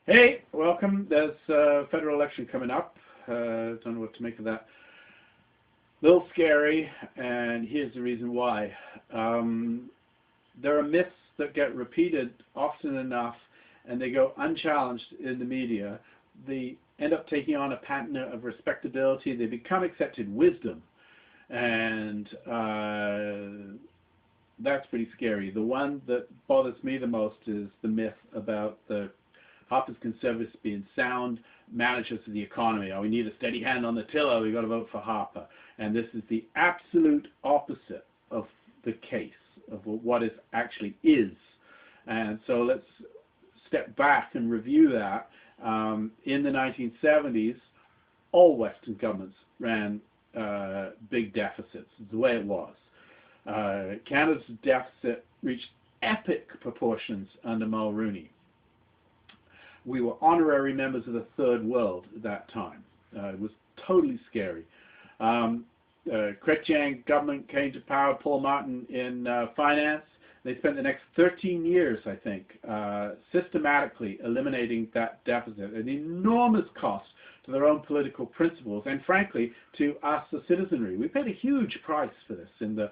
Hey, welcome. There's a federal election coming up. Don't know what to make of that. A little scary, and here's the reason why. There are myths that get repeated often enough, and they go unchallenged in the media. They end up taking on a pattern of respectability. They become accepted wisdom, and that's pretty scary. The one that bothers me the most is the myth about the Harper's Conservatives being sound managers of the economy. Oh, we need a steady hand on the tiller, we've got to vote for Harper. And this is the absolute opposite of the case, of what it actually is. And so let's step back and review that. In the 1970s, all Western governments ran big deficits. It's the way it was. Canada's deficit reached epic proportions under Mulroney. We were honorary members of the Third World at that time. It was totally scary. Chrétien government came to power, Paul Martin in finance. They spent the next 13 years, I think, systematically eliminating that deficit, an enormous cost to their own political principles, and frankly, to us, the citizenry. We paid a huge price for this in the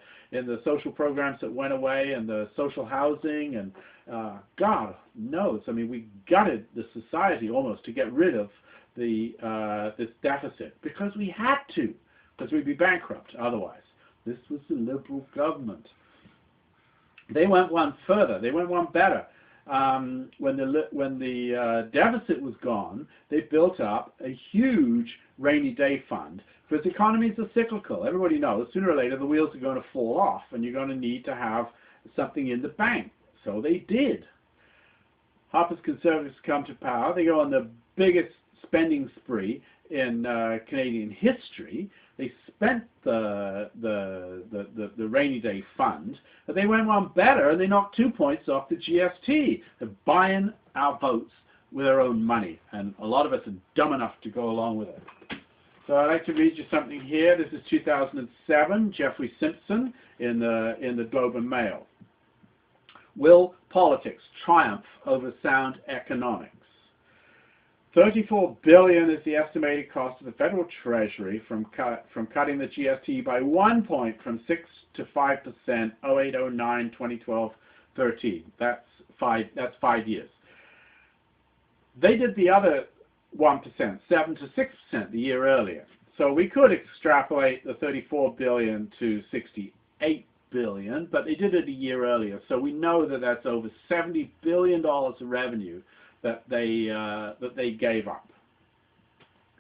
social programs that went away, and the social housing, and God knows, I mean, we gutted the society almost to get rid of this deficit because we had to, because we'd be bankrupt otherwise. This was the Liberal government. They went one further. They went one better. When the deficit was gone, they built up a huge rainy day fund, because economies are cyclical. Everybody knows sooner or later the wheels are going to fall off, and you're going to need to have something in the bank. So they did. Harper's Conservatives come to power. They go on the biggest spending spree in Canadian history. They spent the rainy day fund, but they went one better, and they knocked 2 points off the GST. They're buying our votes with their own money, and a lot of us are dumb enough to go along with it. So I'd like to read you something here. This is 2007, Jeffrey Simpson in the Globe and Mail. Will politics triumph over sound economics? $34 billion is the estimated cost of the federal treasury from cutting the GST by 1 point from 6 to 5%, 08, 09, 2012, 13. That's 5 years. They did the other 1%, 7 to 6% the year earlier. So we could extrapolate the $34 billion to $68 billion, but they did it a year earlier. So we know that that's over $70 billion of revenue that they gave up.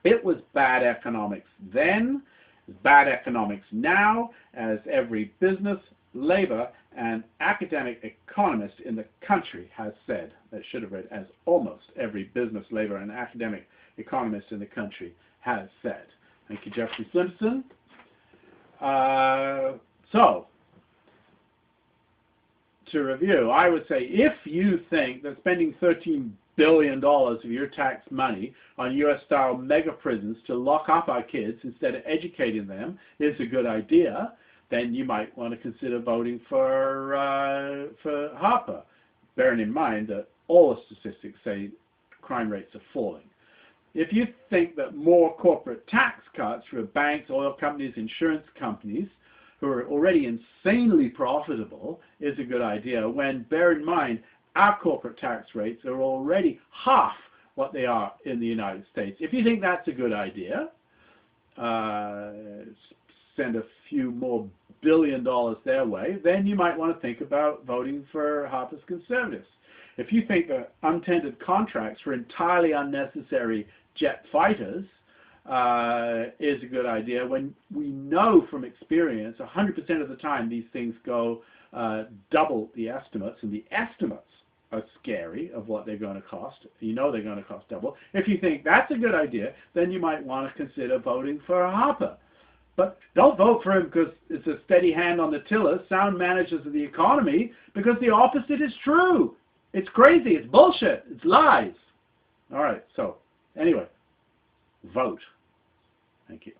It was bad economics then, it's bad economics now, as every business, labor, and academic economist in the country has said. That should have read as almost every business, labor, and academic economist in the country has said. Thank you, Jeffrey Simpson. So, to review, I would say if you think that spending $13 billion of your tax money on US-style mega prisons to lock up our kids instead of educating them is a good idea, then you might want to consider voting for Harper, bearing in mind that all the statistics say crime rates are falling. If you think that more corporate tax cuts for banks, oil companies, insurance companies, who are already insanely profitable, is a good idea, when, bear in mind, our corporate tax rates are already half what they are in the United States. If you think that's a good idea, send a few more $1 billion their way, then you might want to think about voting for Harper's Conservatives. If you think that untended contracts for entirely unnecessary jet fighters is a good idea, when we know from experience 100% of the time these things go double the estimates, and the estimates are scary of what they're going to cost. You know they're going to cost double. If you think that's a good idea, then you might want to consider voting for Harper. But don't vote for him because it's a steady hand on the tiller, sound managers of the economy, because the opposite is true. It's crazy. It's bullshit. It's lies. All right. So anyway, vote. Thank you.